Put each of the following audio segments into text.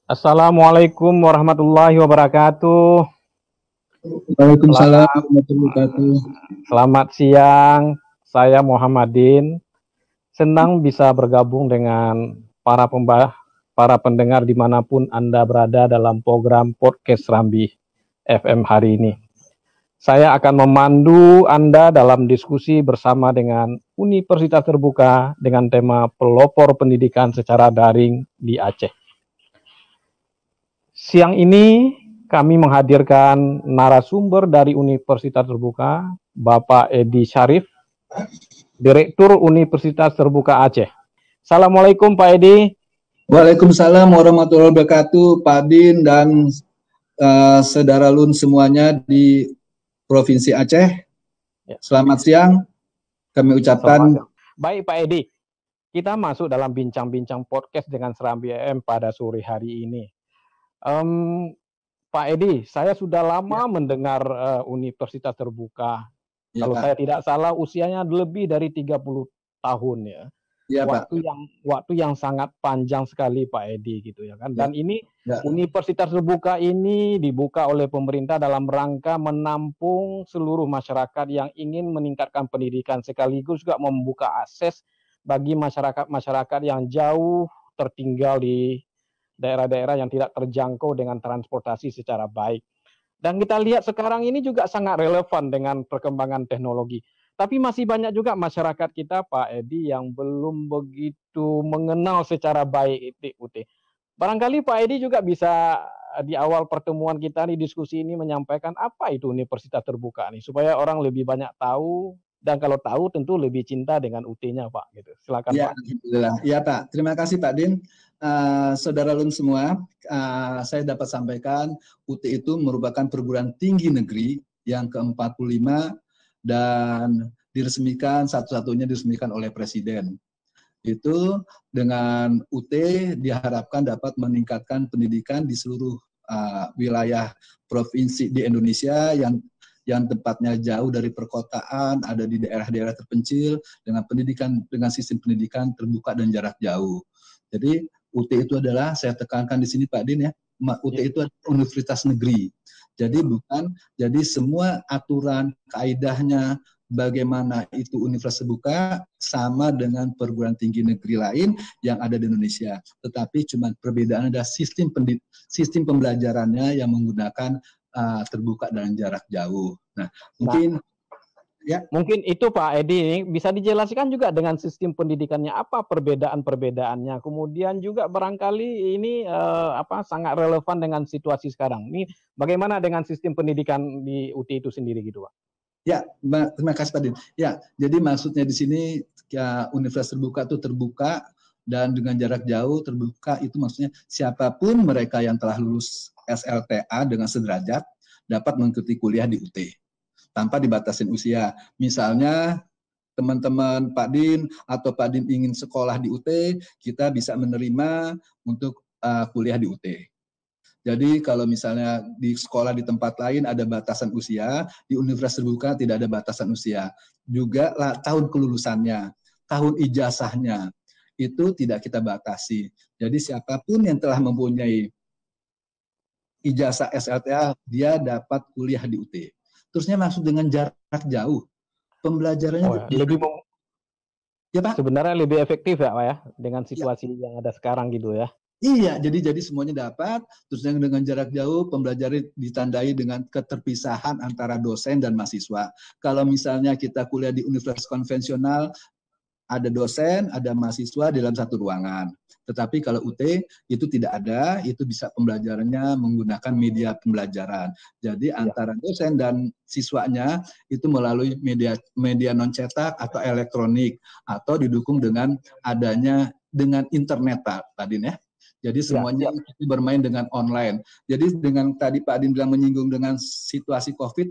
Assalamualaikum warahmatullahi wabarakatuh. Waalaikumsalam Selamat, warahmatullahi wabarakatuh. selamat siang. Saya Muhammadin. Senang bisa bergabung dengan para pendengar dimanapun Anda berada dalam program podcast Rambi FM hari ini. Saya akan memandu Anda dalam diskusi bersama dengan Universitas Terbuka dengan tema pelopor pendidikan secara daring di Aceh. Siang ini kami menghadirkan narasumber dari Universitas Terbuka, Bapak Edi Syarif, Direktur Universitas Terbuka Aceh. Assalamualaikum Pak Edi. Waalaikumsalam warahmatullahi wabarakatuh, Pak Din dan saudara Lun semuanya di Provinsi Aceh. Selamat siang, kami ucapkan. Baik Pak Edi, kita masuk dalam bincang-bincang podcast dengan Serambi AM pada sore hari ini. Pak Edi, saya sudah lama mendengar Universitas Terbuka. Kalau saya tidak salah usianya lebih dari 30 tahun ya. Waktu yang sangat panjang sekali Pak Edi gitu ya kan. Dan ini Universitas Terbuka ini dibuka oleh pemerintah dalam rangka menampung seluruh masyarakat yang ingin meningkatkan pendidikan sekaligus juga membuka akses bagi masyarakat yang jauh tertinggal di daerah-daerah yang tidak terjangkau dengan transportasi secara baik. Dan kita lihat sekarang ini juga sangat relevan dengan perkembangan teknologi. Tapi masih banyak juga masyarakat kita, Pak Edi, yang belum begitu mengenal secara baik ITUT. Barangkali Pak Edi juga bisa di awal pertemuan kita di diskusi ini menyampaikan apa itu Universitas Terbuka nih, supaya orang lebih banyak tahu, dan kalau tahu tentu lebih cinta dengan UT-nya Pak. Gitu. Silakan Pak. Alhamdulillah. Ya Pak, terima kasih Pak Din. Saudara Lun semua, saya dapat sampaikan UT itu merupakan perguruan tinggi negeri yang ke-45 dan diresmikan, satu-satunya diresmikan oleh Presiden. Itu dengan UT diharapkan dapat meningkatkan pendidikan di seluruh wilayah provinsi di Indonesia yang tempatnya jauh dari perkotaan, ada di daerah-daerah terpencil dengan sistem pendidikan terbuka dan jarak jauh. Jadi UT itu adalah, saya tekankan di sini Pak Din ya, UT itu adalah universitas negeri. Jadi semua aturan, kaidahnya, bagaimana itu universitas terbuka sama dengan perguruan tinggi negeri lain yang ada di Indonesia. Tetapi cuma perbedaan ada sistem pembelajarannya yang menggunakan terbuka dan jarak jauh. Nah, mungkin itu Pak Edi, bisa dijelaskan juga dengan sistem pendidikannya apa perbedaan-perbedaannya. Kemudian juga barangkali ini sangat relevan dengan situasi sekarang. Ini bagaimana dengan sistem pendidikan di UT itu sendiri gitu Pak? Ya, terima kasih Pak Din. Ya, jadi maksudnya di sini ya, universitas terbuka itu terbuka dan dengan jarak jauh terbuka itu maksudnya siapapun mereka yang telah lulus SLTA dengan sederajat dapat mengikuti kuliah di UT tanpa dibatasin usia. Misalnya teman-teman Pak Din atau Pak Din ingin sekolah di UT, kita bisa menerima untuk kuliah di UT. Jadi kalau misalnya di sekolah di tempat lain ada batasan usia, di universitas terbuka tidak ada batasan usia. Juga tahun kelulusannya, tahun ijazahnya, itu tidak kita batasi. Jadi siapapun yang telah mempunyai ijazah SLTA, dia dapat kuliah di UT. Terusnya maksud dengan jarak jauh, pembelajarannya ya Pak? Sebenarnya lebih efektif ya Pak ya, dengan situasi yang ada sekarang gitu ya. Iya, jadi semuanya dapat. Terus dengan jarak jauh, pembelajaran ditandai dengan keterpisahan antara dosen dan mahasiswa. Kalau misalnya kita kuliah di universitas konvensional, ada dosen, ada mahasiswa di dalam satu ruangan. Tetapi kalau UT itu tidak ada, itu bisa pembelajarannya menggunakan media pembelajaran. Jadi antara dosen dan siswanya itu melalui media non cetak atau elektronik atau didukung dengan adanya dengan internet Pak Din ya. Jadi semuanya bermain dengan online. Jadi dengan tadi Pak Adin bilang menyinggung dengan situasi COVID,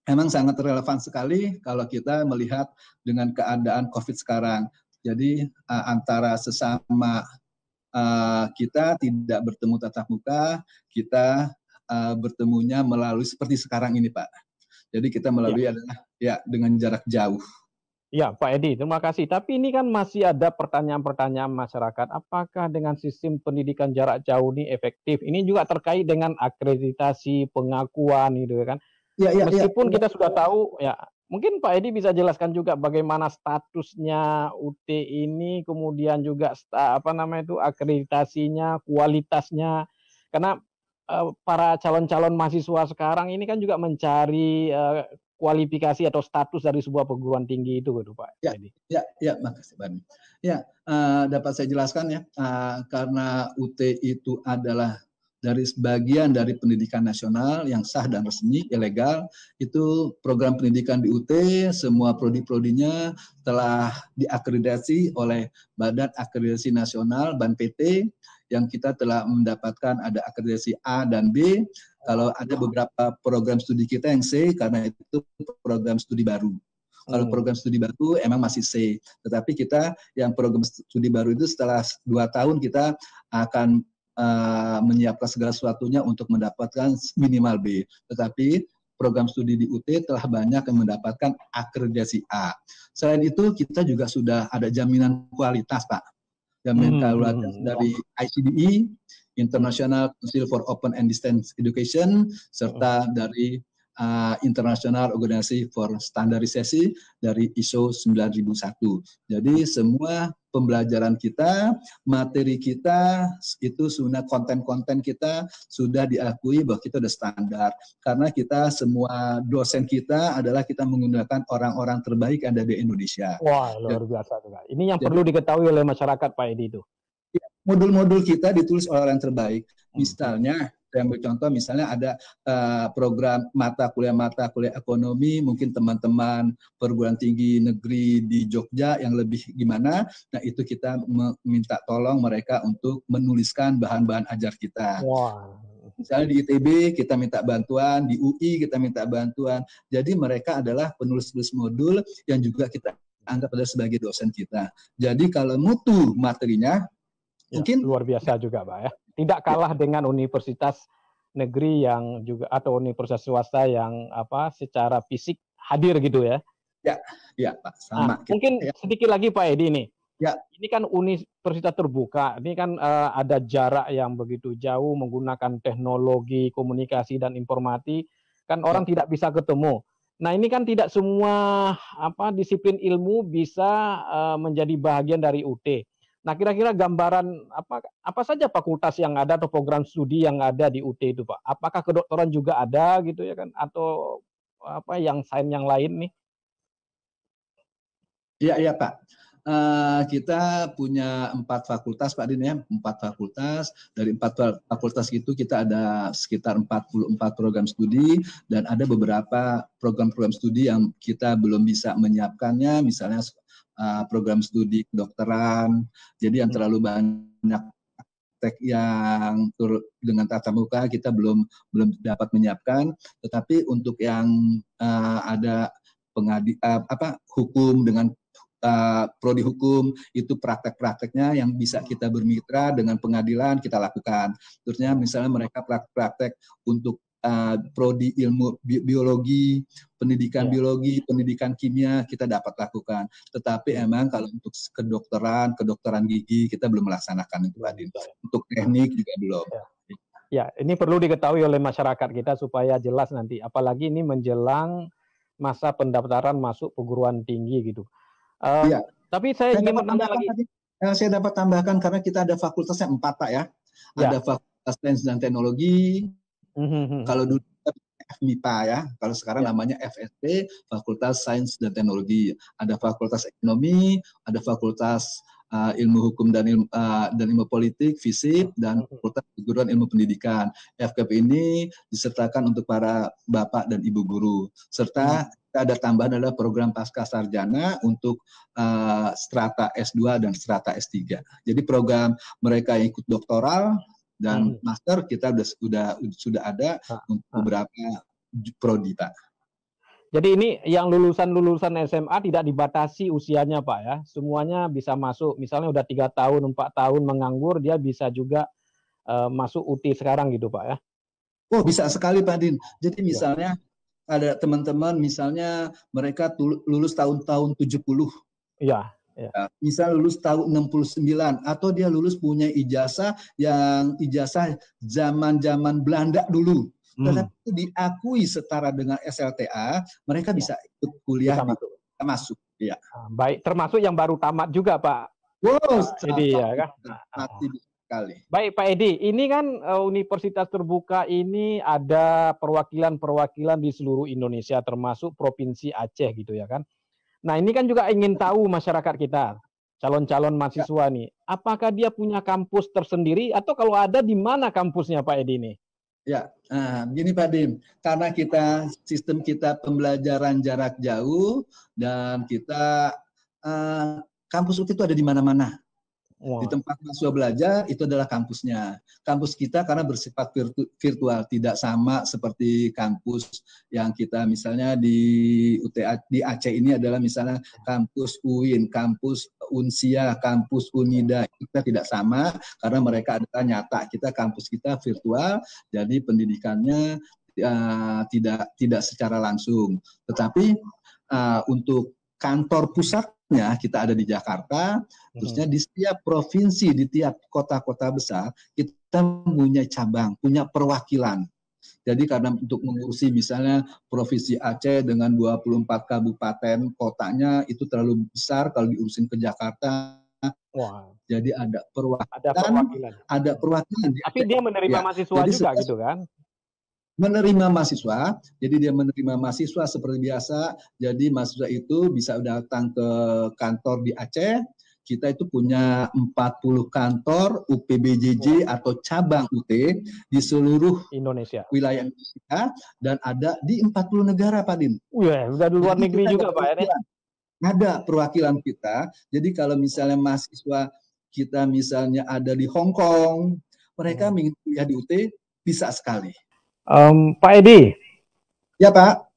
memang sangat relevan sekali kalau kita melihat dengan keadaan COVID sekarang. Jadi antara sesama kita tidak bertemu tatap muka, kita bertemunya melalui seperti sekarang ini Pak. Jadi kita melalui adalah ya dengan jarak jauh. Ya, Pak Edi, terima kasih. Tapi ini kan masih ada pertanyaan-pertanyaan masyarakat. Apakah dengan sistem pendidikan jarak jauh ini efektif? Ini juga terkait dengan akreditasi, pengakuan, gitu kan. Ya, ya, ya. Meskipun kita sudah tahu, ya mungkin Pak Edi bisa jelaskan juga bagaimana statusnya UT ini, kemudian juga apa namanya itu akreditasinya, kualitasnya. Karena para calon-calon mahasiswa sekarang ini kan juga mencari kualifikasi atau status dari sebuah perguruan tinggi itu gitu Pak Ya, Edi. ya, makasih Bani. Ya, dapat saya jelaskan ya, karena UT itu adalah dari sebagian dari pendidikan nasional yang sah dan resmi, ilegal, itu program pendidikan di UT, semua prodi-prodinya telah diakreditasi oleh Badan Akreditasi Nasional, BAN-PT, yang kita telah mendapatkan ada akreditasi A dan B, kalau ada beberapa program studi kita yang C, karena itu program studi baru. Kalau program studi baru emang masih C, tetapi kita yang program studi baru itu setelah 2 tahun kita akan menyiapkan segala sesuatunya untuk mendapatkan minimal B. Tetapi program studi di UT telah banyak yang mendapatkan akreditasi A. Selain itu kita juga sudah ada jaminan kualitas, Pak. Jaminan kualitas dari ICDE, International Council for Open and Distance Education, serta dari International Organisasi for Standarisasi dari ISO 9001. Jadi semua pembelajaran kita, materi kita, itu sudah konten-konten kita sudah diakui bahwa kita sudah standar. Karena kita semua dosen kita adalah kita menggunakan orang-orang terbaik yang ada di Indonesia. Wah, luar biasa juga. Ini yang perlu diketahui oleh masyarakat Pak Edi itu. Modul-modul kita ditulis oleh orang terbaik. Misalnya, saya ambil contoh, misalnya ada program mata kuliah ekonomi, mungkin teman-teman perguruan tinggi negeri di Jogja yang lebih gimana, nah itu kita meminta tolong mereka untuk menuliskan bahan-bahan ajar kita. Wow. Misalnya di ITB kita minta bantuan, di UI kita minta bantuan. Jadi mereka adalah penulis-penulis modul yang juga kita anggap adalah sebagai dosen kita. Jadi kalau mutu materinya, ya, mungkin luar biasa juga Pak ya. Tidak kalah dengan universitas negeri yang juga atau universitas swasta yang apa secara fisik hadir gitu ya. Ya Pak, sama. Nah, mungkin sedikit lagi Pak Edi nih. Ya. Ini kan universitas terbuka, ini kan ada jarak yang begitu jauh menggunakan teknologi komunikasi dan informasi, kan orang tidak bisa ketemu. Nah ini kan tidak semua disiplin ilmu bisa menjadi bagian dari UT. Nah, kira-kira gambaran apa saja fakultas yang ada atau program studi yang ada di UT itu, Pak? Apakah kedokteran juga ada gitu ya kan atau yang sains yang lain nih? Iya, Pak. Kita punya 4 fakultas, Pak Din ya, 4 fakultas. Dari 4 fakultas itu kita ada sekitar 44 program studi dan ada beberapa program-program studi yang kita belum bisa menyiapkannya, misalnya program studi kedokteran. Jadi yang terlalu banyak praktek yang dengan tatap muka kita belum dapat menyiapkan. Tetapi untuk yang ada hukum dengan prodi hukum itu praktek-prakteknya yang bisa kita bermitra dengan pengadilan kita lakukan. Terusnya misalnya mereka praktek untuk prodi ilmu biologi, pendidikan biologi, pendidikan kimia kita dapat lakukan. Tetapi emang kalau untuk kedokteran gigi kita belum melaksanakan itu, Adin. Untuk teknik juga belum. Ya, ini perlu diketahui oleh masyarakat kita supaya jelas nanti. Apalagi ini menjelang masa pendaftaran masuk perguruan tinggi gitu. Tapi saya ingin menambah lagi. Saya dapat tambahkan karena kita ada fakultasnya 4 Pak ya. Ada Fakultas Sains dan Teknologi. Kalau dulu FMIPA ya, kalau sekarang namanya FST, Fakultas Sains dan Teknologi. Ada Fakultas Ekonomi, ada Fakultas Ilmu Hukum dan Ilmu Politik, FISIP, dan Fakultas Keguruan Ilmu Pendidikan. FKP ini disertakan untuk para bapak dan ibu guru. Serta ada tambahan adalah program pasca sarjana untuk strata S2 dan strata S3. Jadi program mereka yang ikut doktoral dan master kita sudah ada untuk beberapa prodi, Pak. Jadi ini yang lulusan SMA tidak dibatasi usianya, Pak ya. Semuanya bisa masuk. Misalnya udah 3 tahun, 4 tahun menganggur, dia bisa juga masuk UT sekarang gitu, Pak ya. Oh, bisa sekali, Pak Din. Jadi misalnya ada teman-teman misalnya mereka lulus tahun-tahun 70. Iya. Misal lulus tahun 69 atau dia lulus punya ijazah yang ijazah zaman-zaman Belanda dulu. Tetapi itu diakui setara dengan SLTA, mereka bisa ikut kuliah masuk. Ya. Baik, termasuk yang baru tamat juga, Pak. Wow, Edi ya kan. Sekali. Baik Pak Edi, ini kan Universitas Terbuka ini ada perwakilan-perwakilan di seluruh Indonesia termasuk Provinsi Aceh gitu ya kan. Nah ini kan juga ingin tahu masyarakat kita, calon-calon mahasiswa nih, apakah dia punya kampus tersendiri atau kalau ada di mana kampusnya Pak Edi nih? Ya, gini Pak Dim, karena sistem kita pembelajaran jarak jauh dan kita kampus UT itu ada di mana-mana. Wow. Di tempat mahasiswa belajar itu adalah kampusnya. Kampus kita karena bersifat virtual, tidak sama seperti kampus yang kita misalnya di Aceh ini adalah misalnya kampus UIN, kampus Unsia, kampus Unida. Kita tidak sama karena mereka adalah nyata. Kampus kita virtual, jadi pendidikannya tidak secara langsung. Tetapi untuk kantor pusatnya kita ada di Jakarta, terusnya di setiap provinsi, di tiap kota-kota besar kita punya cabang, punya perwakilan. Jadi karena untuk mengurusi misalnya Provinsi Aceh dengan 24 kabupaten kotanya itu terlalu besar kalau diurusin ke Jakarta. Wow. Jadi ada perwakilan. Tapi dia menerima mahasiswa juga gitu kan? Menerima mahasiswa, jadi dia menerima mahasiswa seperti biasa, jadi mahasiswa itu bisa datang ke kantor di Aceh, kita itu punya 40 kantor UPBJJ atau cabang UT di seluruh Indonesia, wilayah Indonesia, dan ada di 40 negara Pak Din. Udah di luar negeri juga Pak ya? Ada perwakilan kita, jadi kalau misalnya mahasiswa kita misalnya ada di Hong Kong, mereka ingin kuliah di UT, bisa sekali. Pak Edi, ya Pak,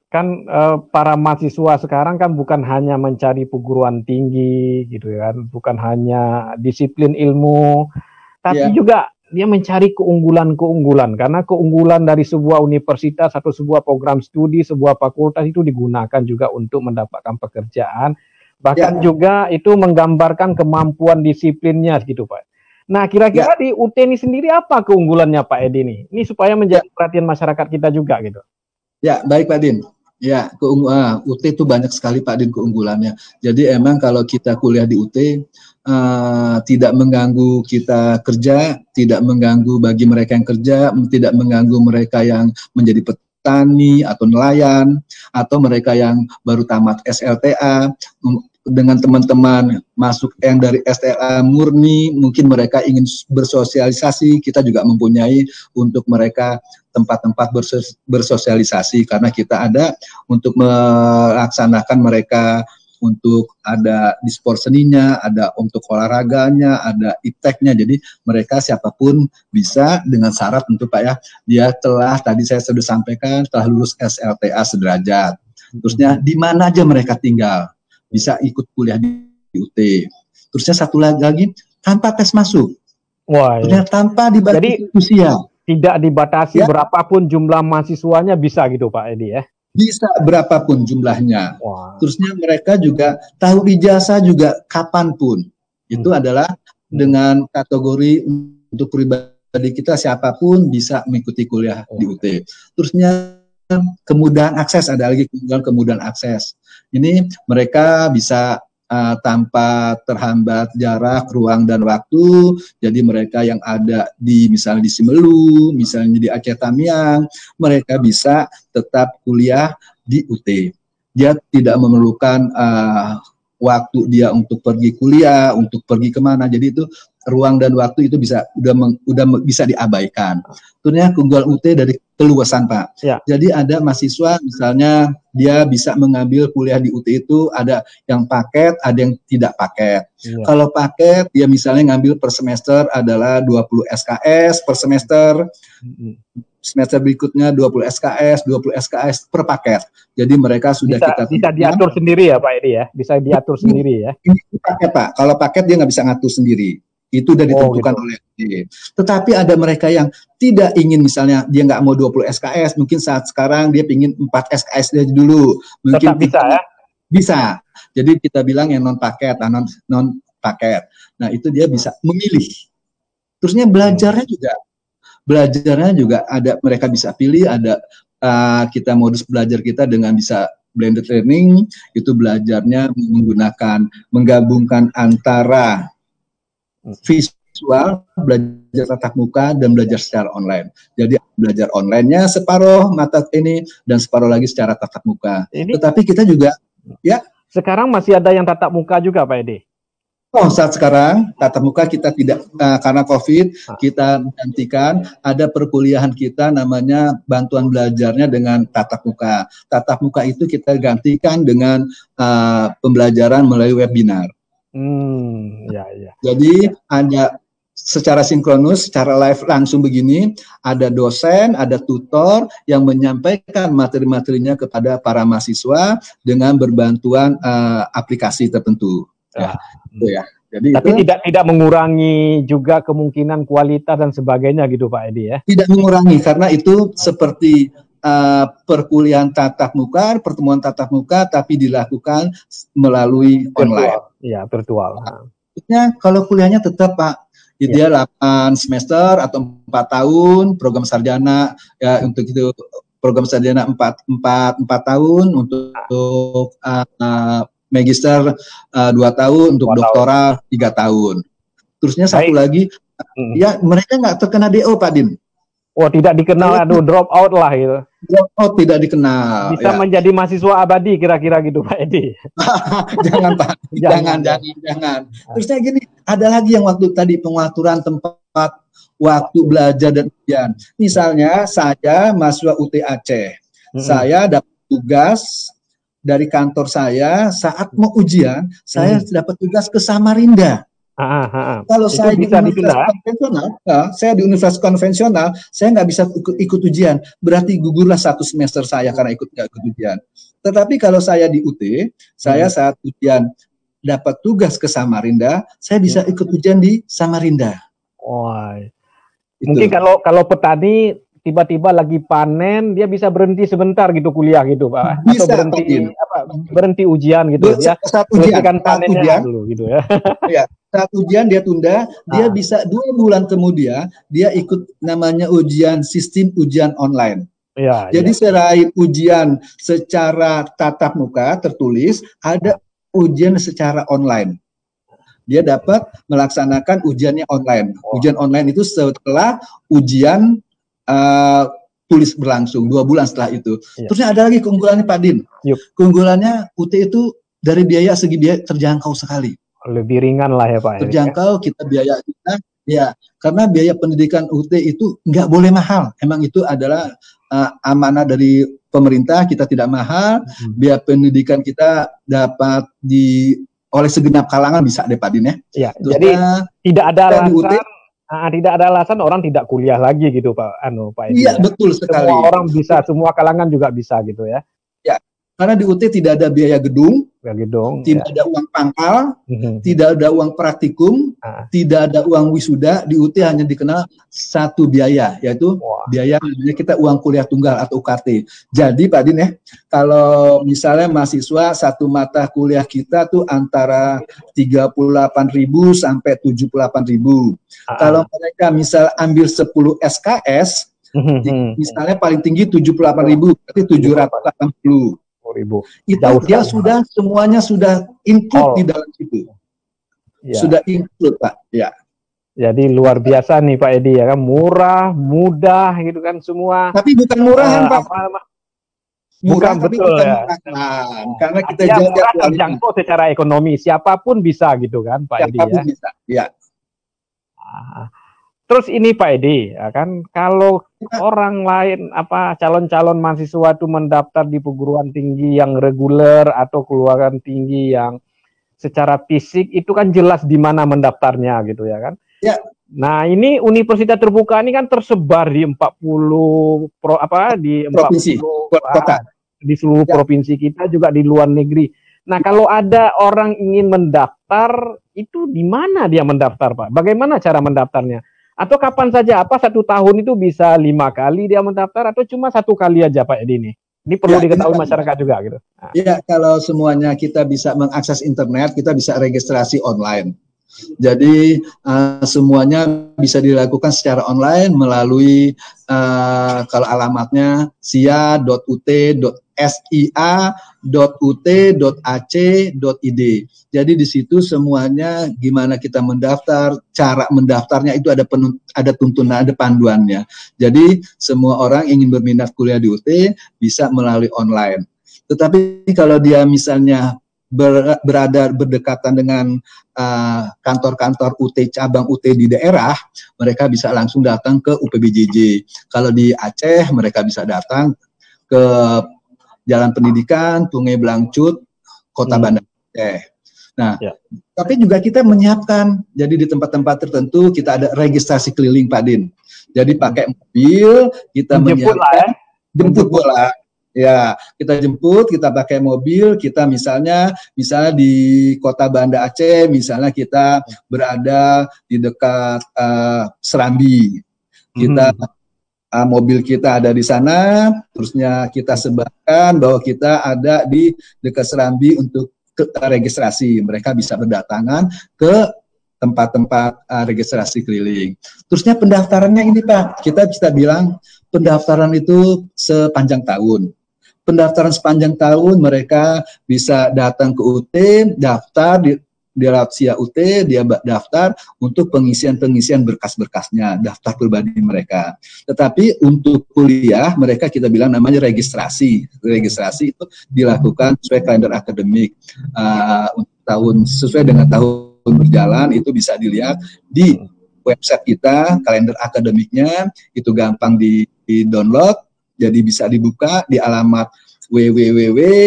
kan para mahasiswa sekarang kan bukan hanya mencari perguruan tinggi gitu kan, bukan hanya disiplin ilmu, tapi juga dia mencari keunggulan-keunggulan, karena keunggulan dari sebuah universitas atau sebuah program studi, sebuah fakultas itu digunakan juga untuk mendapatkan pekerjaan, bahkan juga itu menggambarkan kemampuan disiplinnya gitu Pak. Nah, kira-kira di UT ini sendiri apa keunggulannya Pak Edi nih? Ini supaya menjadi perhatian masyarakat kita juga gitu. Ya, baik Pak Din. Ya, UT itu banyak sekali Pak Din keunggulannya. Jadi emang kalau kita kuliah di UT tidak mengganggu kita kerja, tidak mengganggu bagi mereka yang kerja, tidak mengganggu mereka yang menjadi petani atau nelayan, atau mereka yang baru tamat SLTA, dengan teman-teman masuk yang dari SLA murni, mungkin mereka ingin bersosialisasi, kita juga mempunyai untuk mereka tempat-tempat bersosialisasi, karena kita ada untuk melaksanakan mereka untuk ada di sport seninya, ada untuk olahraganya, ada ipteknya, jadi mereka siapapun bisa dengan syarat untuk Pak ya, dia telah, tadi saya sudah sampaikan, telah lulus SLTA sederajat, terusnya di mana aja mereka tinggal, bisa ikut kuliah di UT. Terusnya satu lagi tanpa tes masuk. Wah, terusnya tanpa dibatasi usia. Tidak dibatasi berapapun jumlah mahasiswanya bisa gitu Pak Edi ya. Bisa berapapun jumlahnya. Terusnya mereka juga tahu ijazah juga kapanpun. Itu adalah dengan kategori untuk pribadi kita siapapun bisa mengikuti kuliah di UT. Terusnya kemudahan akses, ada lagi kemudahan akses. Ini mereka bisa tanpa terhambat jarak, ruang, dan waktu. Jadi mereka yang ada di misalnya di Simelu, misalnya di Aceh Tamiang, mereka bisa tetap kuliah di UT. Dia tidak memerlukan waktu dia untuk pergi kuliah, untuk pergi kemana. Jadi itu ruang dan waktu itu udah bisa diabaikan. Tentunya keunggulan UT dari keluasan Pak. Jadi ada mahasiswa misalnya dia bisa mengambil kuliah di UT itu ada yang paket, ada yang tidak paket. Kalau paket dia misalnya ngambil per semester adalah 20 SKS per semester. Semester berikutnya 20 SKS per paket. Jadi mereka sudah bisa diatur sendiri ya Pak Edi ya, bisa diatur sendiri ya. Ini paket Pak. Kalau paket dia nggak bisa ngatur sendiri. Itu udah ditentukan oleh UT. Tetapi ada mereka yang tidak ingin, misalnya dia nggak mau 20 SKS, mungkin saat sekarang dia ingin 4 SKS dulu. Mungkin tetap bisa ya? Bisa. Jadi kita bilang yang non paket, non paket. Nah itu dia bisa memilih. Terusnya belajarnya juga ada, mereka bisa pilih, ada kita modus belajar kita dengan bisa blended learning, itu belajarnya menggabungkan antara visual, belajar tatap muka, dan belajar secara online. Jadi belajar online-nya separuh mata ini, dan separuh lagi secara tatap muka. Tetapi kita juga, ya. Sekarang masih ada yang tatap muka juga Pak Edi? Oh, saat sekarang tatap muka kita tidak, karena COVID kita gantikan, ada perkuliahan kita namanya bantuan belajarnya dengan tatap muka. Tatap muka itu kita gantikan dengan pembelajaran melalui webinar. Ya. Jadi ada secara sinkronus, secara live langsung begini, ada dosen, ada tutor yang menyampaikan materi-materinya kepada para mahasiswa dengan berbantuan aplikasi tertentu. Ya. Jadi tapi itu tidak mengurangi juga kemungkinan kualitas dan sebagainya gitu Pak Edi ya? Tidak mengurangi, karena itu seperti perkuliahan tatap muka, pertemuan tatap muka, tapi dilakukan melalui online. Iya, virtual. Maksudnya kalau kuliahnya tetap Pak, dia 8 semester atau 4 tahun, program sarjana ya, untuk itu program sarjana 4 tahun, untuk magister 2 tahun, untuk doktoral 3 tahun. Terusnya satu lagi, ya mereka nggak terkena DO Pak Din. Oh, tidak dikenal, drop out lah gitu. Drop out tidak dikenal. Bisa menjadi mahasiswa abadi kira-kira gitu Pak Edi. Jangan Pak, jangan. Terusnya gini, ada lagi yang waktu tadi pengaturan tempat waktu belajar dan ujian. Misalnya saya mahasiswa UT Aceh, saya dapat tugas dari kantor saya saat mau ujian, saya dapat tugas ke Samarinda. Kalau saya di universitas konvensional, di universitas konvensional, saya nggak bisa ikut ujian. Berarti gugurlah 1 semester saya karena nggak ikut ujian. Tetapi kalau saya di UT, saya saat ujian dapat tugas ke Samarinda, saya bisa ikut ujian di Samarinda. Mungkin kalau petani tiba-tiba lagi panen, dia bisa berhenti sebentar gitu kuliah gitu Pak, bisa, atau berhenti ujian gitu ya, selesaikan panennya dulu gitu ya. Ya, saat ujian dia tunda, dia bisa 2 bulan kemudian dia ikut namanya ujian sistem ujian online. Jadi selain ujian secara tatap muka tertulis, ada ujian secara online. Dia dapat melaksanakan ujiannya online. Ujian online itu setelah ujian tulis berlangsung 2 bulan setelah itu. Terusnya ada lagi keunggulannya Pak Din. Keunggulannya UT itu dari segi biaya terjangkau sekali. Lebih ringan lah ya Pak. Terjangkau, biaya kita ya, karena biaya pendidikan UT itu nggak boleh mahal. Emang itu adalah amanah dari pemerintah, kita tidak mahal. Biaya pendidikan kita dapat oleh segenap kalangan bisa deh Pak Din ya. Jadi tidak ada alasan. Tidak ada alasan orang tidak kuliah lagi gitu Pak Edi. Iya, betul sekali. Semua orang bisa, semua kalangan juga bisa gitu ya. Ya, karena di UT tidak ada biaya gedung, tidak ada uang pangkal, tidak ada uang praktikum, tidak ada uang wisuda. Di UT hanya dikenal satu biaya, yaitu biaya kita uang kuliah tunggal atau UKT. Jadi Pak Din ya, kalau misalnya mahasiswa satu mata kuliah kita tuh antara 38.000 sampai 78.000. Kalau mereka misal ambil 10 SKS, misalnya paling tinggi 78.000, berarti 780.000. Itu dia sudah semuanya sudah include di dalam situ. Sudah include Pak. Ya. Jadi luar biasa nih Pak Edi ya kan, murah, mudah gitu kan semua. Tapi bukan murahan Pak. Bukan betul ya. Karena kita jaga terjangkau secara ekonomi, siapapun bisa gitu kan Pak Edi ya. Siapapun bisa. Ya. Terus ini Pak Edi, ya kan kalau orang lain calon-calon mahasiswa itu mendaftar di perguruan tinggi yang reguler atau perguruan tinggi yang secara fisik itu kan jelas di mana mendaftarnya gitu ya kan. Ya. Nah, ini universitas terbuka ini kan tersebar di 40 provinsi, kota. Di seluruh provinsi kita juga di luar negeri. Nah, kalau ada orang ingin mendaftar, itu di mana dia mendaftar, Pak? Bagaimana cara mendaftarnya? Atau kapan saja? Apa 1 tahun itu bisa 5 kali dia mendaftar atau cuma 1 kali aja, Pak Edi ini? Ini perlu diketahui masyarakat juga gitu. Iya, kalau semuanya kita bisa mengakses internet, kita bisa registrasi online. Jadi semuanya bisa dilakukan secara online melalui kalau alamatnya sia.ut.ac.id. Jadi di situ semuanya gimana kita mendaftar, cara mendaftarnya itu ada tuntunan, ada panduannya. Jadi semua orang ingin berminat kuliah di UT bisa melalui online. Tetapi kalau dia misalnya berdekatan dengan kantor-kantor UT, cabang UT di daerah, mereka bisa langsung datang ke UPBJJ. Kalau di Aceh, mereka bisa datang ke Jalan Pendidikan, Sungai Blangcut, Kota Banda Aceh. Nah, tapi juga kita menyiapkan, jadi di tempat-tempat tertentu kita ada registrasi keliling, Pak Din. Jadi pakai mobil, kita menyiapkan, jemput bola. Ya, kita jemput, kita pakai mobil, kita misalnya di Kota Banda Aceh, misalnya kita berada di dekat Serambi. Kita mobil kita ada di sana, terusnya kita sebarkan bahwa kita ada di dekat Serambi untuk registrasi. Mereka bisa berdatangan ke tempat-tempat registrasi keliling. Terusnya pendaftarannya ini, Pak, kita bisa bilang pendaftaran itu sepanjang tahun. Pendaftaran sepanjang tahun mereka bisa datang ke UT, daftar di Rapsia UT, dia daftar untuk pengisian berkas-berkasnya, daftar pribadi mereka. Tetapi untuk kuliah mereka kita bilang namanya registrasi. Registrasi itu dilakukan sesuai kalender akademik. Sesuai dengan tahun berjalan itu bisa dilihat di website kita, kalender akademiknya itu gampang di-download. Jadi bisa dibuka di alamat www.ut.ac.id.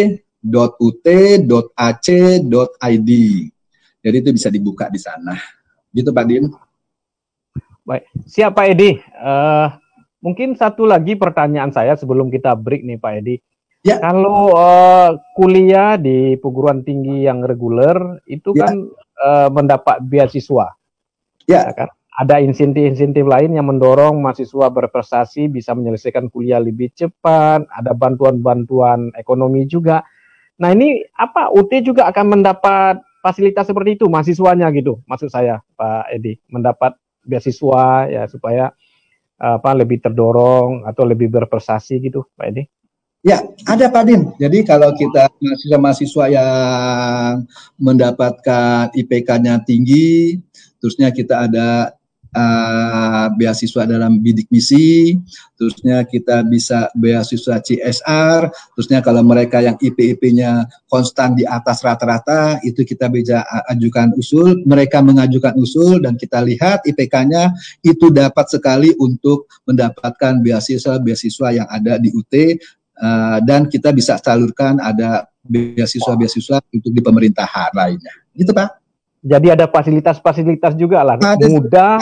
Jadi itu bisa dibuka di sana. Gitu Pak Din. Baik, siap Pak Edi. Mungkin satu lagi pertanyaan saya sebelum kita break nih Pak Edi. Ya. Kalau kuliah di perguruan tinggi yang reguler itu kan mendapat beasiswa. Ya kan? Ada insentif-insentif lain yang mendorong mahasiswa berprestasi bisa menyelesaikan kuliah lebih cepat, ada bantuan-bantuan ekonomi juga. Nah ini apa UT juga akan mendapat fasilitas seperti itu mahasiswanya gitu, maksud saya Pak Edi, mendapat beasiswa ya supaya lebih terdorong atau lebih berprestasi gitu Pak Edi? Ya, ada Pak Din. Jadi kalau kita mahasiswa yang mendapatkan IPK-nya tinggi, terusnya kita ada beasiswa dalam bidik misi, terusnya kita bisa beasiswa CSR, terusnya kalau mereka yang IP-IP-nya konstan di atas rata-rata, itu kita bisa ajukan usul, mereka mengajukan usul dan kita lihat IPK-nya itu dapat sekali untuk mendapatkan beasiswa yang ada di UT, dan kita bisa salurkan ada beasiswa untuk di pemerintahan lainnya. Gitu Pak. Jadi ada fasilitas-fasilitas juga lah, mudah,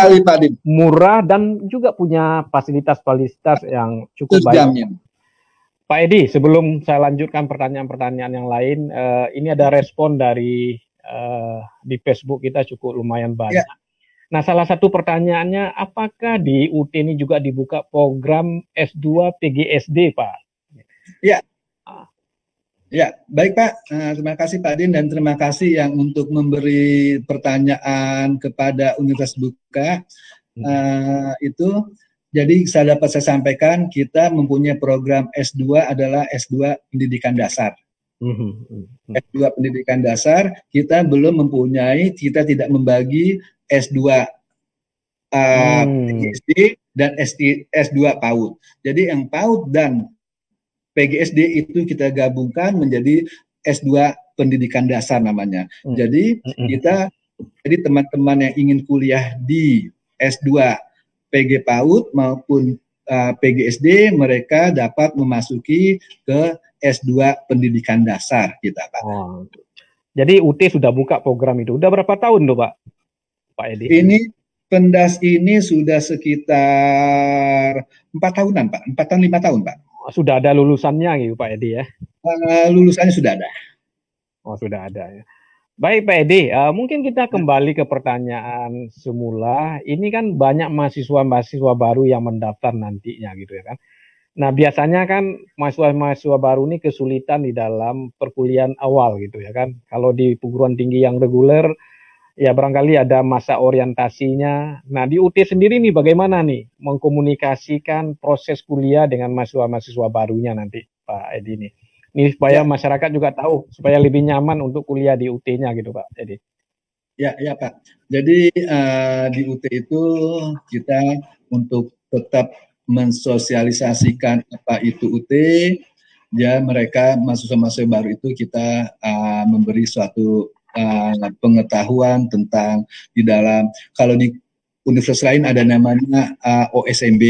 murah, dan juga punya fasilitas-fasilitas yang cukup baik. Pak Edi, sebelum saya lanjutkan pertanyaan-pertanyaan yang lain, ini ada respon dari di Facebook kita cukup lumayan banyak. Ya. Nah, salah satu pertanyaannya, apakah di UT ini juga dibuka program S2 PGSD, Pak? Ya. Ya, baik Pak. Terima kasih Pak Din dan terima kasih yang untuk memberi pertanyaan kepada Universitas Buka. Itu, jadi saya sampaikan kita mempunyai program S2 adalah S2 Pendidikan Dasar. S2 Pendidikan Dasar, kita belum mempunyai, kita tidak membagi S2 PGSD dan S2 PAUD. Jadi yang PAUD dan PGSD itu kita gabungkan menjadi S2 Pendidikan Dasar namanya. Jadi jadi teman-teman yang ingin kuliah di S2 PG PAUD maupun PGSD, mereka dapat memasuki ke S2 Pendidikan Dasar kita Pak. Jadi UT sudah buka program itu. Udah berapa tahun tuh Pak? Pak Edi? Ini Pendas ini sudah sekitar 4 tahunan Pak, 4 tahun 5 tahun Pak. Sudah ada lulusannya gitu Pak Edi ya? Lulusannya sudah ada. Oh, sudah ada ya. Baik Pak Edi, mungkin kita kembali ke pertanyaan semula. Ini kan banyak mahasiswa-mahasiswa baru yang mendaftar nantinya gitu ya kan. Nah, biasanya kan mahasiswa-mahasiswa baru ini kesulitan di dalam perkuliahan awal gitu ya kan. Kalau di perguruan tinggi yang reguler, ya barangkali ada masa orientasinya. Nah, di UT sendiri nih bagaimana nih mengkomunikasikan proses kuliah dengan mahasiswa-mahasiswa barunya nanti, Pak Edi nih. Ini supaya masyarakat juga tahu, supaya lebih nyaman untuk kuliah di UT-nya gitu Pak Edi. Ya, ya Pak. Jadi di UT itu kita untuk tetap mensosialisasikan apa itu UT, ya mereka mahasiswa-mahasiswa baru itu kita memberi suatu pengetahuan tentang di dalam, kalau di universitas lain ada namanya OSMB,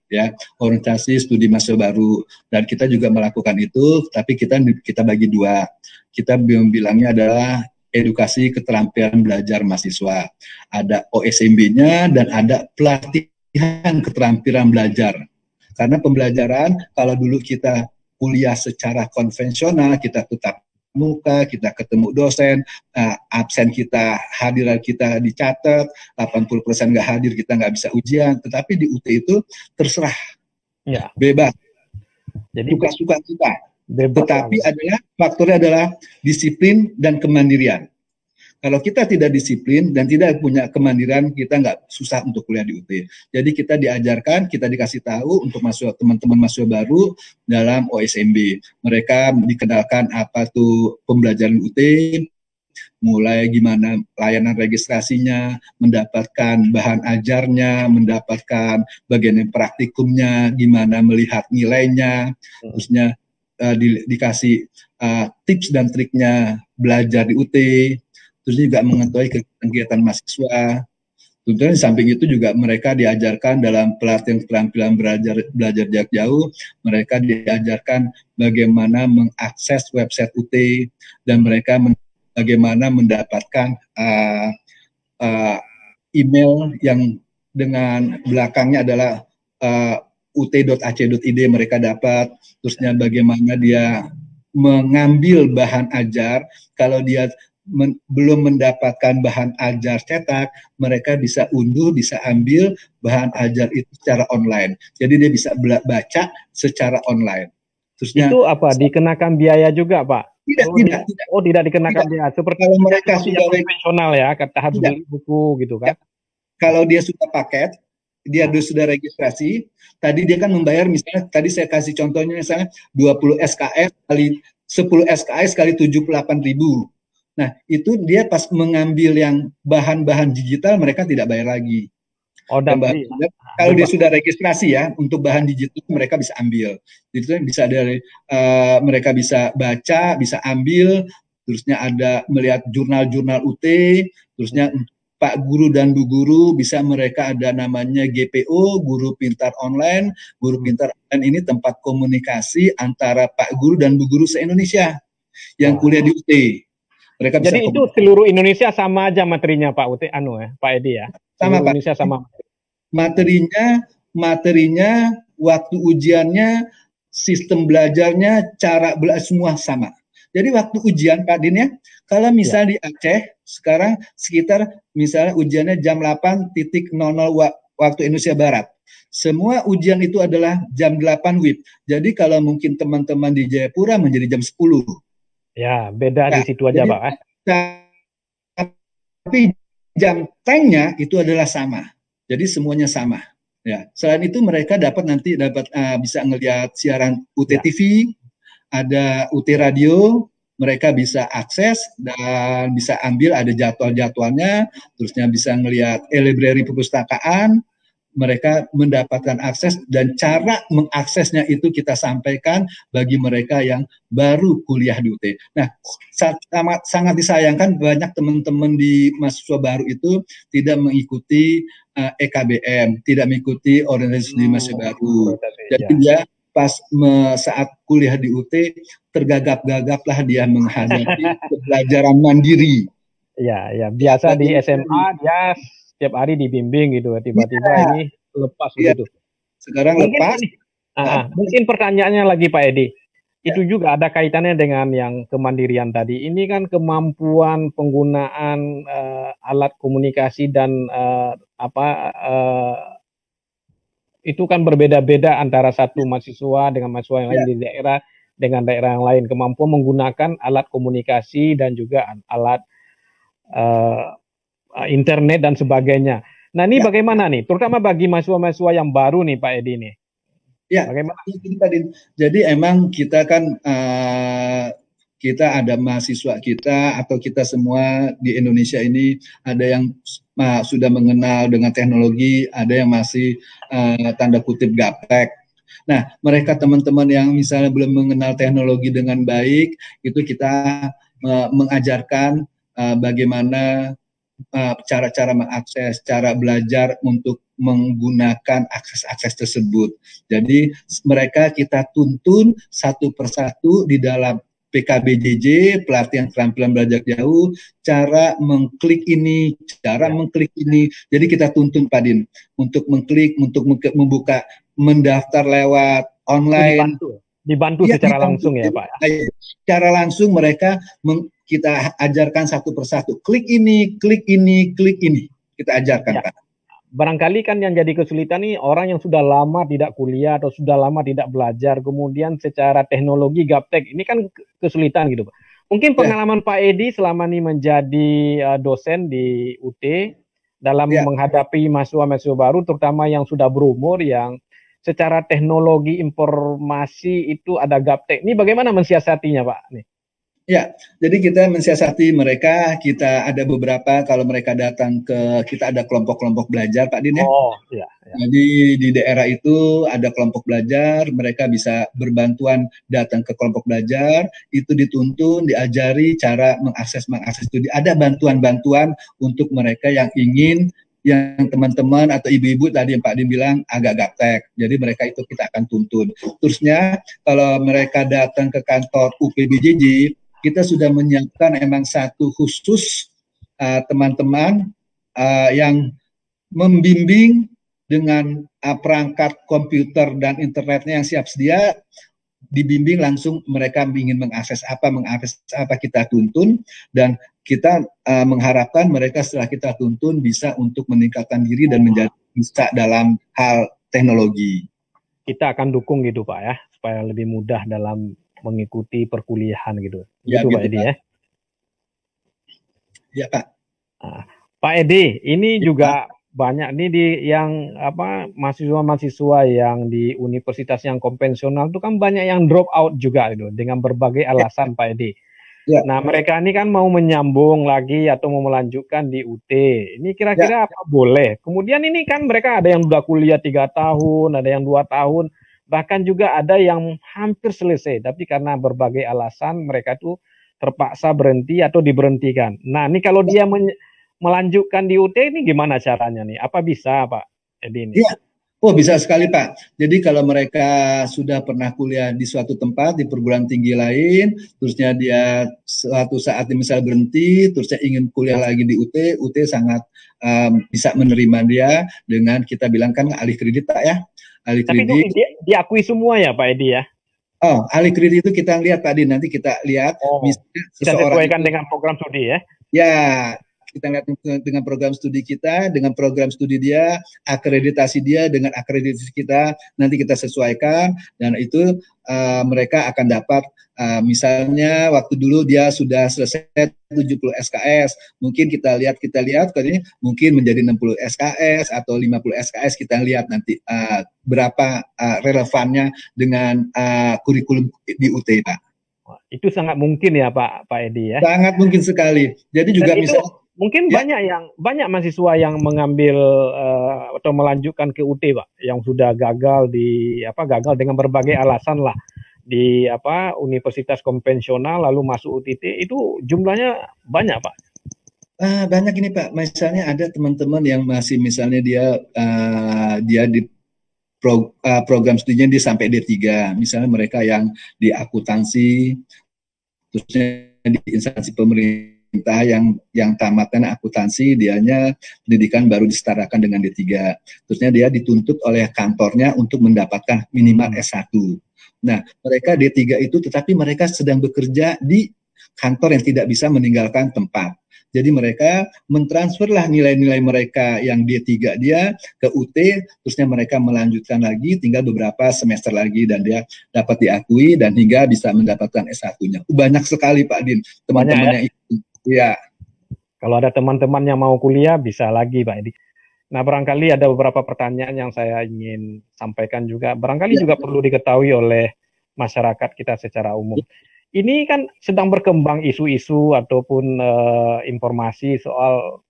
ya, orientasi studi mahasiswa baru, dan kita juga melakukan itu, tapi kita bagi dua. Kita bilangnya adalah edukasi keterampilan belajar mahasiswa. Ada OSMB-nya dan ada pelatihan keterampilan belajar. Karena pembelajaran, kalau dulu kita kuliah secara konvensional, kita tetap muka, kita ketemu dosen, absen kita, hadiran kita dicatat, 80% nggak hadir, kita nggak bisa ujian. Tetapi di UT itu terserah, ya, bebas. Jadi suka-suka kita. Bebas. Tetapi adalah faktornya adalah disiplin dan kemandirian. Kalau kita tidak disiplin dan tidak punya kemandirian, kita nggak, susah untuk kuliah di UT. Jadi kita diajarkan, kita dikasih tahu untuk teman-teman mahasiswa baru dalam OSMB. Mereka dikenalkan apa tuh pembelajaran UT, mulai gimana layanan registrasinya, mendapatkan bahan ajarnya, mendapatkan bagian praktikumnya, gimana melihat nilainya, terusnya dikasih tips dan triknya belajar di UT. Terus juga mengetahui kegiatan mahasiswa. Tentunya di samping itu juga mereka diajarkan dalam pelatihan keterampilan belajar jarak jauh, mereka diajarkan bagaimana mengakses website UT, dan mereka bagaimana mendapatkan email yang dengan belakangnya adalah ut.ac.id mereka dapat, terusnya bagaimana dia mengambil bahan ajar, kalau dia belum mendapatkan bahan ajar cetak, mereka bisa unduh, bisa ambil bahan ajar itu secara online. Jadi dia bisa baca secara online. Terusnya, itu apa? Dikenakan biaya juga, Pak? Tidak. Oh, tidak dikenakan biaya. Seperti kalau mereka sudah konvensional ya, kata harus beli buku gitu kan? Kalau dia sudah paket, dia sudah registrasi, tadi dia kan membayar, misalnya tadi saya kasih contohnya misalnya 20 SKS kali 10 SKS kali 78.000. Nah, itu dia pas mengambil yang bahan-bahan digital, mereka tidak bayar lagi. Oh, kalau dia sudah registrasi ya, untuk bahan digital mereka bisa ambil. Jadi bisa dari mereka bisa baca, bisa ambil, terusnya ada melihat jurnal-jurnal UT, terusnya Pak Guru dan Bu Guru bisa, mereka ada namanya GPO, Guru Pintar Online. Guru Pintar Online ini tempat komunikasi antara Pak Guru dan Bu Guru se-Indonesia yang kuliah di UT. Mereka bisa. Jadi itu seluruh Indonesia sama aja materinya Pak UT, Pak Edi ya? Sama Pak. Indonesia sama. Materinya, waktu ujiannya, sistem belajarnya, cara belajar semua sama. Jadi waktu ujian Pak Din ya, kalau misalnya di Aceh sekarang sekitar misalnya ujiannya jam 8.00 waktu Indonesia Barat. Semua ujian itu adalah jam 8 WIB. Jadi kalau mungkin teman-teman di Jayapura menjadi jam 10. Ya, beda di situ aja, Pak. Tapi jam tanknya itu adalah sama. Jadi semuanya sama. Ya. Selain itu mereka dapat bisa ngelihat siaran UT TV, ada UT Radio, mereka bisa akses dan bisa ambil, ada jadwal-jadwalnya, terusnya bisa ngelihat library perpustakaan, mereka mendapatkan akses, dan cara mengaksesnya itu kita sampaikan bagi mereka yang baru kuliah di UT. Nah, sangat disayangkan banyak teman-teman di mahasiswa baru itu tidak mengikuti EKBM, tidak mengikuti orientasi di mahasiswa baru. Jadi dia pas saat kuliah di UT tergagap-gagaplah dia menghadapi pembelajaran mandiri. Ya, biasa di SMA dia setiap hari dibimbing gitu, tiba-tiba ini lepas gitu. Sekarang mungkin lepas. Mungkin pertanyaannya lagi Pak Edi, itu juga ada kaitannya dengan yang kemandirian tadi. Ini kan kemampuan penggunaan alat komunikasi dan itu kan berbeda-beda antara satu mahasiswa dengan mahasiswa yang lain di daerah dengan daerah yang lain. Kemampuan menggunakan alat komunikasi dan juga alat internet dan sebagainya. Nah ini bagaimana nih, terutama bagi mahasiswa-mahasiswa yang baru nih Pak Edi nih? Ya, bagaimana? Jadi emang kita kan kita ada mahasiswa kita atau kita semua di Indonesia ini ada yang sudah mengenal dengan teknologi, ada yang masih tanda kutip gaptek. Nah, mereka teman-teman yang misalnya belum mengenal teknologi dengan baik, itu kita mengajarkan bagaimana cara-cara mengakses, cara belajar untuk menggunakan akses-akses tersebut. Jadi mereka kita tuntun satu persatu di dalam PKBJJ, pelatihan keterampilan belajar jauh, cara mengklik ini, mengklik ini. Jadi kita tuntun Pak Din untuk mengklik, untuk membuka, mendaftar lewat online. Dibantu secara langsung ya Pak? Secara langsung mereka kita ajarkan satu persatu. Klik ini, klik ini, klik ini. Kita ajarkan, Pak. Barangkali kan yang jadi kesulitan nih orang yang sudah lama tidak kuliah atau sudah lama tidak belajar, kemudian secara teknologi gaptek, ini kan kesulitan gitu Pak. Mungkin pengalaman Pak Edi selama ini menjadi dosen di UT dalam menghadapi mahasiswa-mahasiswa baru, terutama yang sudah berumur, yang secara teknologi informasi itu ada gaptek. Ini bagaimana mensiasatinya Pak? Nih. Ya, jadi kita mensiasati mereka, kita ada beberapa, kalau mereka datang ke, kita ada kelompok-kelompok belajar Pak Din ya. Iya. Jadi di daerah itu ada kelompok belajar, mereka bisa berbantuan datang ke kelompok belajar, itu dituntun, diajari cara mengakses studi. Ada bantuan-bantuan untuk mereka yang ingin, yang teman-teman atau ibu-ibu tadi yang Pak Din bilang agak gaptek, jadi mereka itu kita akan tuntun. Terusnya kalau mereka datang ke kantor UPBJJ, kita sudah menyiapkan emang satu khusus teman-teman yang membimbing dengan perangkat komputer dan internetnya yang siap sedia, dibimbing langsung mereka ingin mengakses apa kita tuntun, dan kita mengharapkan mereka setelah kita tuntun bisa untuk meningkatkan diri dan menjadi bisa dalam hal teknologi. Kita akan dukung gitu Pak ya, supaya lebih mudah dalam mengikuti perkuliahan gitu. Ya, gitu Pak Edi ya. Ya Pak. Pak Edi, ini juga banyak nih di yang mahasiswa-mahasiswa yang di universitas yang konvensional itu kan banyak yang drop out juga gitu dengan berbagai alasan Pak Edi. Nah mereka ini kan mau menyambung lagi atau mau melanjutkan di UT. Ini kira-kira apa boleh? Kemudian ini kan mereka ada yang udah kuliah 3 tahun, ada yang 2 tahun. Bahkan juga ada yang hampir selesai, tapi karena berbagai alasan mereka tuh terpaksa berhenti atau diberhentikan. Nah, ini kalau dia melanjutkan di UT ini gimana caranya nih? Apa bisa Pak Edi ini? Iya. Oh bisa sekali Pak. Jadi kalau mereka sudah pernah kuliah di suatu tempat, di perguruan tinggi lain, terusnya dia suatu saat misal berhenti, terusnya ingin kuliah lagi di UT, UT sangat bisa menerima dia dengan kita bilang kan alih kredit Pak ya. Alih kredit. Tapi itu diakui semua ya Pak Edi ya? Oh, alih kredit itu kita lihat tadi, nanti kita lihat. Misalnya kita sesuaikan dengan program studi ya? Ya, kita lihat dengan program studi kita, dengan program studi dia, akreditasi dia dengan akreditasi kita, nanti kita sesuaikan, dan itu mereka akan dapat, misalnya waktu dulu dia sudah selesai 70 SKS, mungkin kita lihat mungkin menjadi 60 SKS atau 50 SKS, kita lihat nanti berapa relevannya dengan kurikulum di UT, Pak. Itu sangat mungkin ya Pak Edi ya? Sangat mungkin sekali. Jadi juga misalnya mungkin banyak mahasiswa yang mengambil atau melanjutkan ke UT Pak, yang sudah gagal dengan berbagai alasan lah di universitas konvensional lalu masuk UTT, itu jumlahnya banyak Pak. Banyak ini Pak, misalnya ada teman-teman yang masih misalnya dia di program studinya dia sampai D3, misalnya mereka yang di akuntansi, terusnya di instansi pemerintah pemerintah yang tamatkan akuntansi, dianya pendidikan baru disetarakan dengan D3. Terusnya dia dituntut oleh kantornya untuk mendapatkan minimal S1. Nah, mereka D3 itu tetapi mereka sedang bekerja di kantor yang tidak bisa meninggalkan tempat. Jadi mereka mentransferlah nilai-nilai mereka yang D3 dia ke UT, terusnya mereka melanjutkan lagi, tinggal beberapa semester lagi dan dia dapat diakui dan hingga bisa mendapatkan S1-nya. Banyak sekali Pak Din, teman-temannya ya? itu. Ya. Kalau ada teman-teman yang mau kuliah bisa lagi Pak Edi. Nah, barangkali ada beberapa pertanyaan yang saya ingin sampaikan juga. Barangkali juga perlu diketahui oleh masyarakat kita secara umum. Ini kan sedang berkembang isu-isu ataupun informasi soal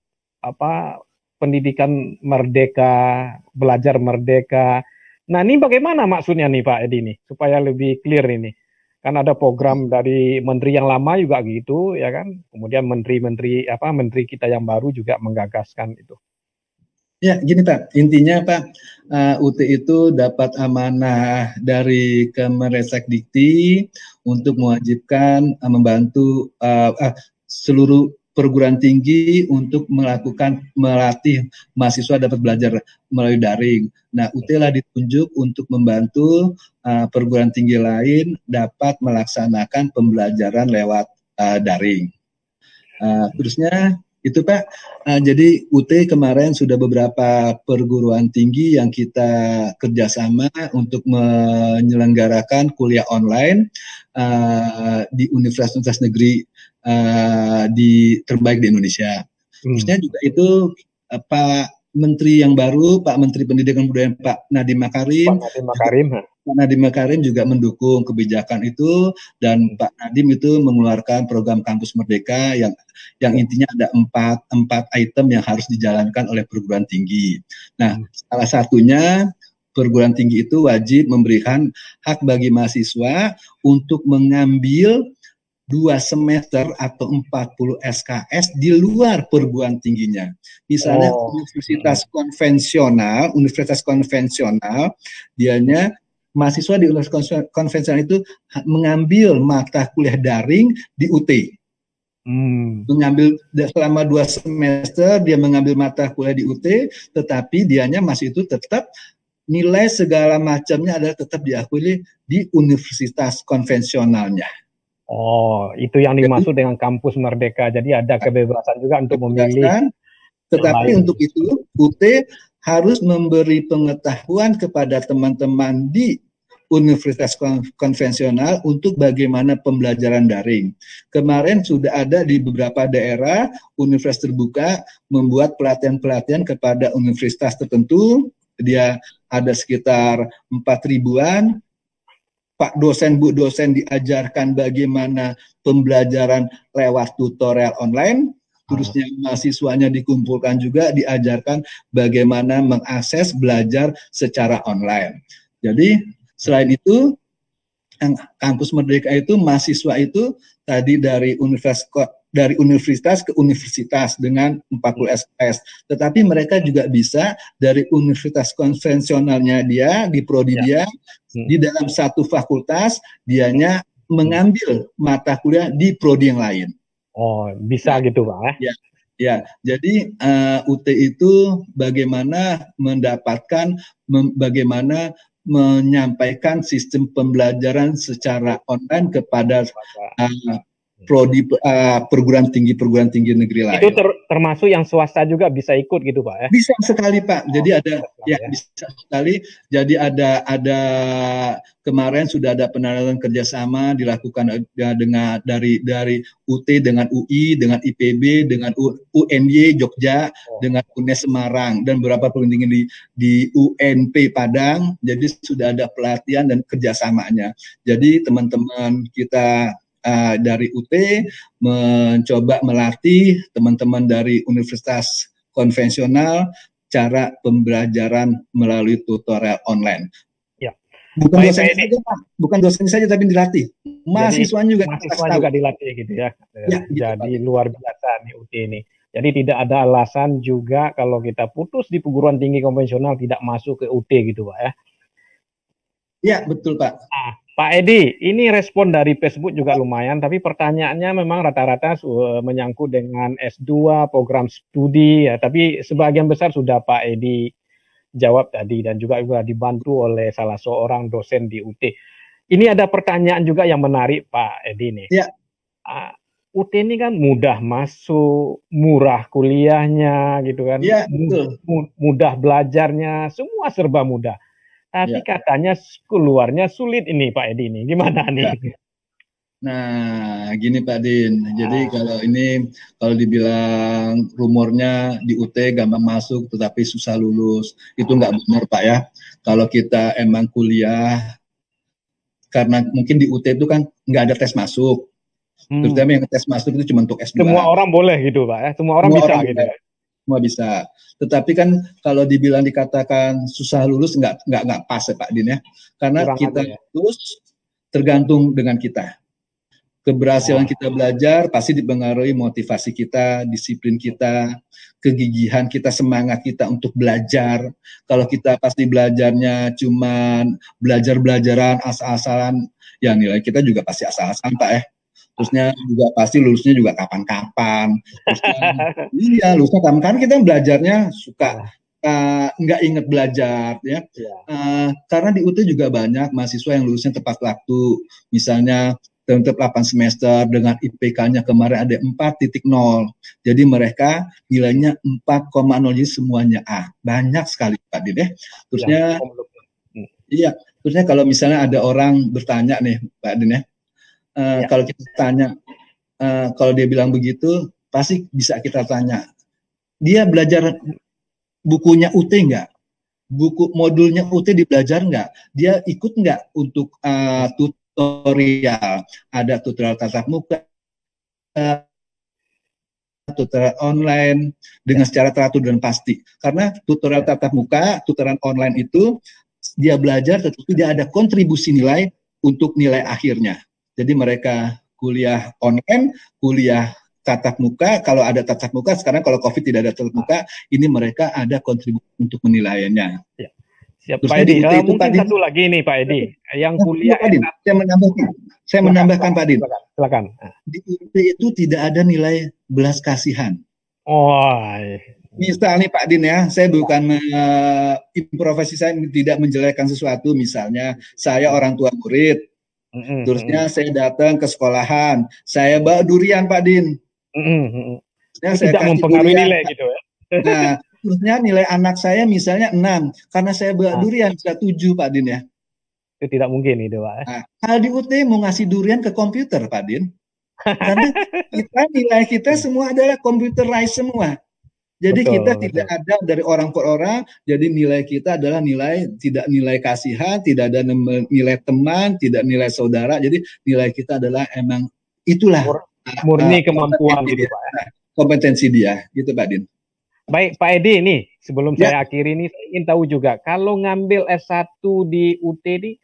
pendidikan merdeka, belajar merdeka. Nah, ini bagaimana maksudnya nih Pak Edi nih supaya lebih clear ini? Kan ada program dari menteri yang lama juga gitu, ya kan? Kemudian menteri kita yang baru juga menggagaskan itu. Ya, gini Pak, intinya Pak, UT itu dapat amanah dari Kemenristekdikti untuk mewajibkan membantu seluruh perguruan tinggi untuk melatih mahasiswa dapat belajar melalui daring. Nah, UT lah ditunjuk untuk membantu perguruan tinggi lain dapat melaksanakan pembelajaran lewat daring. Terusnya itu Pak, jadi UT kemarin sudah beberapa perguruan tinggi yang kita kerjasama untuk menyelenggarakan kuliah online di universitas negeri terbaik di Indonesia. Terusnya juga itu Pak Menteri yang baru, Pak Menteri Pendidikan Budaya Pak Nadiem Makarim. Pak Nadiem Makarim juga mendukung kebijakan itu dan Pak Nadiem itu mengeluarkan program Kampus Merdeka yang intinya ada empat item yang harus dijalankan oleh perguruan tinggi. Nah, salah satunya perguruan tinggi itu wajib memberikan hak bagi mahasiswa untuk mengambil 2 semester atau 40 SKS di luar perguruan tingginya. Misalnya universitas konvensional, dianya mahasiswa di universitas konvensional itu mengambil mata kuliah daring di UT. Mengambil selama 2 semester, dia mengambil mata kuliah di UT, tetapi dianya masih itu tetap nilai segala macamnya adalah tetap diakui di universitas konvensionalnya. Oh, itu yang dimaksud dengan kampus merdeka. Jadi ada kebebasan juga untuk memilih. Tetapi untuk itu UT harus memberi pengetahuan kepada teman-teman di universitas konvensional untuk bagaimana pembelajaran daring. Kemarin sudah ada di beberapa daerah universitas terbuka membuat pelatihan-pelatihan kepada universitas tertentu. Dia ada sekitar 4.000-an. Pak dosen, Bu dosen diajarkan bagaimana pembelajaran lewat tutorial online, terusnya mahasiswanya dikumpulkan juga diajarkan bagaimana mengakses belajar secara online. Jadi selain itu, Kampus Merdeka itu mahasiswa itu tadi dari universitas ke universitas dengan 40 SKS. Tetapi mereka juga bisa dari universitas konvensionalnya dia, di prodi dia, di dalam satu fakultas, dianya mengambil mata kuliah di prodi yang lain. Oh, bisa gitu Pak? Ya, jadi UT itu bagaimana mendapatkan, bagaimana menyampaikan sistem pembelajaran secara online kepada prodi perguruan tinggi negeri lain. Itu termasuk yang swasta juga bisa ikut gitu Pak ya? Bisa sekali Pak. Jadi ada bisa sekali. Jadi ada kemarin sudah ada penandatanganan kerjasama dilakukan dari UT dengan UI, dengan IPB, dengan UNY Jogja, dengan UNES Semarang dan beberapa perguruan tinggi di UNP Padang. Jadi sudah ada pelatihan dan kerjasamanya. Jadi teman-teman kita dari UT mencoba melatih teman-teman dari universitas konvensional cara pembelajaran melalui tutorial online. Ya. Bukan dosen saja tapi dilatih. Mahasiswanya juga dilatih gitu ya. Jadi luar biasa nih UT ini. Jadi tidak ada alasan juga kalau kita putus di perguruan tinggi konvensional tidak masuk ke UT gitu Pak ya. Ya, betul Pak. Pak Edi, ini respon dari Facebook juga lumayan, tapi pertanyaannya memang rata-rata menyangkut dengan S2, program studi, ya. Tapi sebagian besar sudah Pak Edi jawab tadi, dan juga dibantu oleh salah seorang dosen di UT. Ini ada pertanyaan juga yang menarik Pak Edi nih. Ya. UT ini kan mudah masuk, murah kuliahnya gitu kan, ya, betul. Mudah belajarnya, semua serba mudah. Tapi katanya keluarnya sulit ini Pak Edi ini. Gimana nih? Nah, gini Pak Din. Jadi kalau dibilang rumornya di UT gampang masuk tetapi susah lulus, itu nggak benar Pak ya. Kalau kita emang kuliah, karena mungkin di UT itu kan nggak ada tes masuk. Terutama yang tes masuk itu cuma untuk S2. Semua orang boleh gitu Pak ya? Semua orang bisa gitu ya? Semua bisa. Tetapi kan kalau dikatakan susah lulus nggak pas ya Pak Din ya. Karena kita lulus tergantung dengan kita. Keberhasilan kita belajar pasti dipengaruhi motivasi kita, disiplin kita, kegigihan kita, semangat kita untuk belajar. Kalau kita pasti belajarnya cuman belajaran asal-asalan, ya nilai kita juga pasti asal-asalan Pak ya. Terusnya juga pasti lulusnya juga kapan-kapan. Iya, lulusnya kapan-kapan, kita belajarnya suka nggak inget belajar ya. Karena di UT juga banyak mahasiswa yang lulusnya tepat waktu. Misalnya tetap 8 semester dengan IPK-nya kemarin ada 4.0. Jadi mereka nilainya 4,0, jadi semuanya A. Banyak sekali Pak Din ya. Terusnya terusnya kalau misalnya ada orang bertanya nih Pak Din ya. Kalau kita tanya, kalau dia bilang begitu, pasti bisa kita tanya, dia belajar bukunya UT nggak? Buku modulnya UT dibelajar nggak? Dia ikut nggak untuk tutorial? Ada tutorial tatap muka, tutorial online dengan secara teratur dan pasti. Karena tutorial tatap muka, tutorial online itu dia belajar, tetapi dia ada kontribusi nilai untuk nilai akhirnya. Jadi mereka kuliah online, kuliah tatap muka. Kalau ada tatap muka, sekarang kalau COVID tidak ada tatap muka, ini mereka ada kontribusi untuk penilaiannya. Ya. Siap, Pak Edi. Mungkin satu lagi nih Pak Edi, yang kuliah Pak Din, saya menambahkan Pak Din. Silakan. Di UT itu tidak ada nilai belas kasihan. Misal nih Pak Din ya, saya bukan improvisasi, saya tidak menjelekkan sesuatu. Misalnya saya orang tua murid. Terusnya saya datang ke sekolahan, saya bawa durian Pak Din. Saya tidak mempengaruhi durian, nilai gitu ya. Nah, terusnya nilai anak saya misalnya 6, karena saya bawa durian bisa 7 Pak Din ya. Itu tidak mungkin itu Pak. Nah, kalau di UT mau ngasih durian ke komputer Pak Din, karena nilai kita semua adalah computerized semua. Jadi kita tidak ada dari orang per orang, jadi nilai kita adalah tidak nilai kasihan, tidak ada nilai teman, tidak nilai saudara, jadi nilai kita adalah emang itulah murni kemampuan gitu Pak. Kompetensi dia, gitu Pak Din. Baik Pak Edi nih, sebelum saya akhiri ini, saya ingin tahu juga, kalau ngambil S1 di UT ini,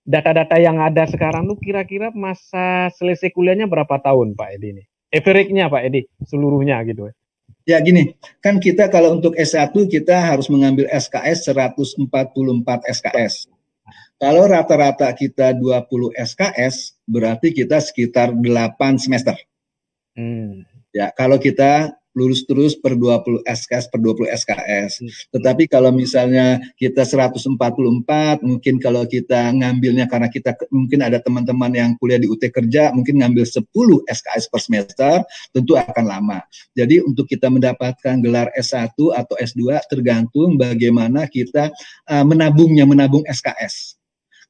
data-data yang ada sekarang tuh kira-kira masa selesai kuliahnya berapa tahun Pak Edi ini? Average-nya Pak Edi, seluruhnya gitu ya. Ya gini, kan kita kalau untuk S1 kita harus mengambil SKS 144 SKS. Kalau rata-rata kita 20 SKS, berarti kita sekitar 8 semester. Ya, kalau kita lulus terus per 20 SKS per 20 SKS. Tetapi kalau misalnya kita 144, mungkin kalau kita ngambilnya karena kita mungkin ada teman-teman yang kuliah di UT kerja, mungkin ngambil 10 SKS per semester, tentu akan lama. Jadi untuk kita mendapatkan gelar S1 atau S2 tergantung bagaimana kita menabung SKS.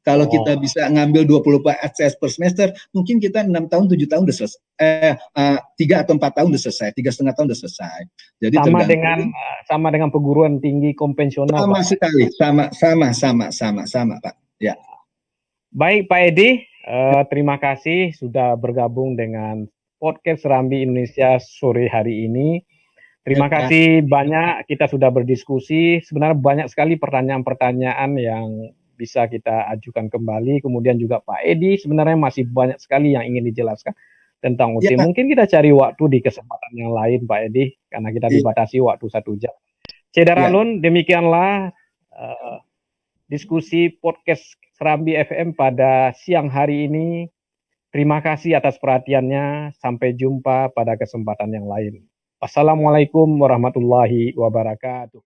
Kalau kita bisa ngambil 24 SKS per semester, mungkin kita 6 tahun, 7 tahun udah selesai. 3 atau 4 tahun udah selesai, 3,5 tahun udah selesai. Jadi sama dengan perguruan tinggi konvensional. Sama Pak. Sekali, sama Pak. Ya. Baik Pak Edi, terima kasih sudah bergabung dengan podcast Serambi Indonesia sore hari ini. Terima kasih banyak, kita sudah berdiskusi. Sebenarnya banyak sekali pertanyaan-pertanyaan yang bisa kita ajukan kembali. Kemudian juga Pak Edi sebenarnya masih banyak sekali yang ingin dijelaskan tentang UT. Mungkin kita cari waktu di kesempatan yang lain Pak Edi, karena kita dibatasi waktu 1 jam. Cederalun, demikianlah diskusi podcast Serambi FM pada siang hari ini. Terima kasih atas perhatiannya. Sampai jumpa pada kesempatan yang lain. Wassalamualaikum warahmatullahi wabarakatuh.